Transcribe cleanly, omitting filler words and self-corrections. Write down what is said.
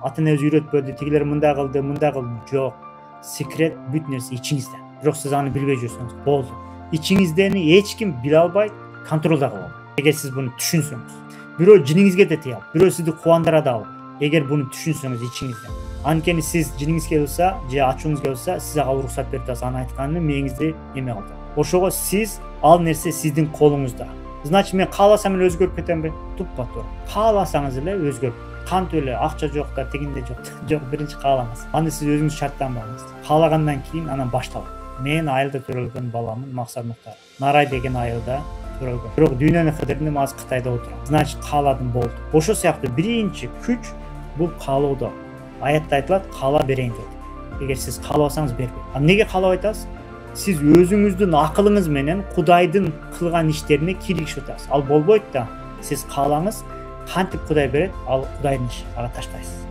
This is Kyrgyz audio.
ата эне үйрөтпөдү, тигилер мындай кылды жок. Секрет бүт нерсе ичиңизде. Бирок сиз аны билбей жүрсөңүз болду. İçingizdeni эч ким биле албайт, контролдо кыла албайт. Эгер сиз буну түшүнсөңүз, бирөө жиниңизге да тие алат, бирөө сизди кубандыра да албайт. Эгер буну түшүнсөңүз ичиңизден. Анткени сиз жиниңиз келсе, же ачууңуз келсе, сиз ага уруксат берип атасыз, аны айтканын мээңизди эме кылды. Ошого сиз ал нерсе сиздин колуңузда. Значит, мен кааласам эле өзгөрүп кетемби? Туппа-туура. Кааласаңыз эле өзгөрүп. Кантип эле акча жок да, тигинде жок. Жок, биринчи каалаңыз. Анда сиз өзүңүз шарттанбаңыз. Каалагандан кийин анан башталат. Мен айылда төрөлгөн баламын, Максат Муктар. Нарай деген айылда төрөлгөн. Бирок дүйнөнүн кыдырын азыр Кытайда отурам. Значит, кааладым болду. Ошол сыяктуу биринчи күч бул каалоодо. Аятта айтылат, каала берейин дейт. Эгер сиз каалабасаңыз бербейт. А эмнеге каалабай атасыз? Сиз өзүңүздүн акылыңыз менен Кудайдын кылган иштерине кийлигишип атасыз. Ал болбойт да. Сиз каалаңыз, кантип Кудай берет, ал Кудайдын иши. Ага таштайсыз.